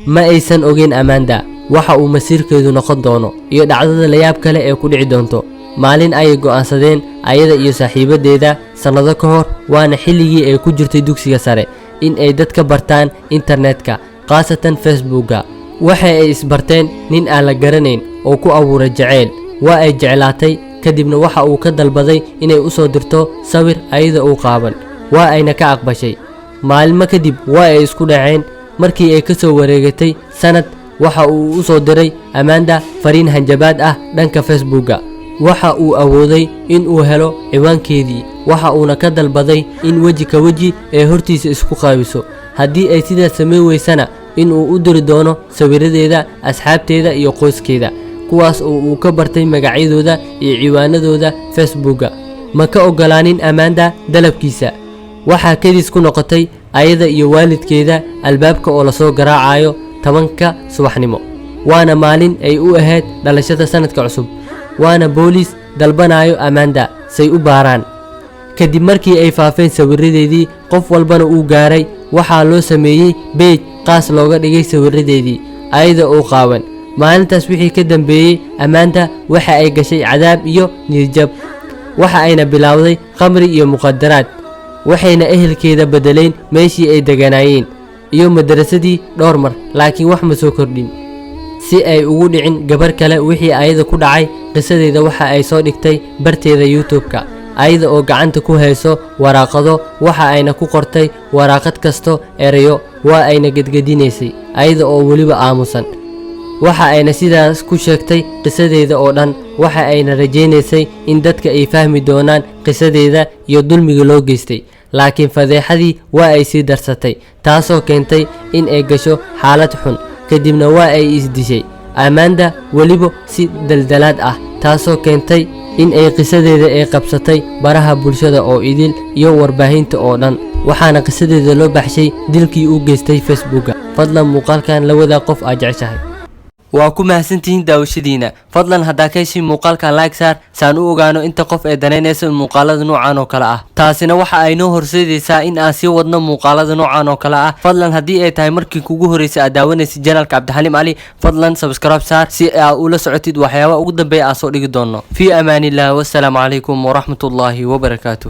ma aysan ogeyn Amanda waxa uu masiirkeedu noqon doono iyo dhacdada la yaab kale ee ku dhici doonto. maalin ay go'aansadeen ayada iyo saaxiibadeeda sanado ka hor, waana xilligii ay ku jirtay dugsiga sare, in ay dadka bartaan internetka, khaasatan Facebooka. waxa ay isbarteen nin aan la garanayn oo ku abuuray jacayl. waa ay jeclaatay, kadibna waxa uu ka dalbaday inay u soo dirto sawir ayada oo qaaban. waa ayna ka aqbashay. maalmo kadib waa ay isku dhaceen. markii ay ka soo wareegatay sanad, waxa uu u soo diray Amanda fariin hanjabaad ah dhanka Facebooka. waxa uu awooday in uu helo ciwaankeedii, waxa uuna ka dalbaday in weji ka weji ee hortiisa isku qaabiso. haddii ay sidaas sameyn weysana, in uu u diri doono sawiradeeda asxaabteeda iyo qoyskeeda, kuwaas oo uu ka bartay magacyadooda iyo ciwaanadooda Facebooka. ma ka ogolaanin Amanda dalabkiisa. waxaa kadis ku noqotay ayada iyo waalidkeeda albaabka oo la soo garaacayo 10 subaxnimo. waana maalin ay u ahayd dhalashada sanadka cusub. waana booliis dalbanayo Amanda say u baaraan. kadib markii ay faafeen sawiradeedii, qof walbana uu gaaray, waxaa loo sameeyay page qaas looga dhigay sawiradeedii ayada oo qaawan. maalintaas wixii ka dambeeyay, Amanda waxa ay gashay cadaab iyo niyadjab. waxa ayna bilowday khamri iyo muqaddaraad. waxayna ehelkeeda bedeleen meeshii ay deganaayeen iyo madrasadii dhowr mar, laakiin wax ma soo kordhin. si ay ugu dhicin gabar kale wixii ayada ku dhacay, qisadeeda waxa ay soo dhigtay barteeda YouTube-ka ayada oo gacanta ku hayso waraaqado. waxa ayna ku qortay waraaqad kasto erayo, waa ayna gedgedinaysay ayada oo weliba aamusan. waxa ayna sidaas ku sheegtay qisadeeda oo dhan. waxa ayna rajaynaysay in dadka ay fahmi doonaan qisadeeda iyo dulmiga loo geystay, laakiin fadeexadii waa ay sii darsatay, taasoo keentay in ay gasho xaalad xun. kadibna waa ay isdishay Amanda, weliba si daldalaad ah, taasoo keentay in ay qisadeeda ay qabsatay baraha bulshada oo idil iyo warbaahinta oo dhan. waxaana qisadeeda loo baxshay dilkii uu geystay Facebooka. fadlan muuqaalkan la wadaag qof aad jeceshahay. waa ku mahadsantihiin daawashadiina. fadlan haddaa ka heshay muuqaalkan like saar, saan u ogaano inta qof ee danaynaysa muuqaalada noocan oo kale ah. taasina waxa ay noo horseedaysaa in aan sii wadno muuqaalada noocan oo kale ah. fadlan haddii ay tahay markii kugu horeysay aad daawanaysid janalka Cabdixaliim Cali, fadlan subscribe saar si aad ula socotid waxyaabaha ugu dambeeya aan soo dhigi doono. fi amaanillah, wassalaamu calaykum waraxmatullaahi wabarakaatuh.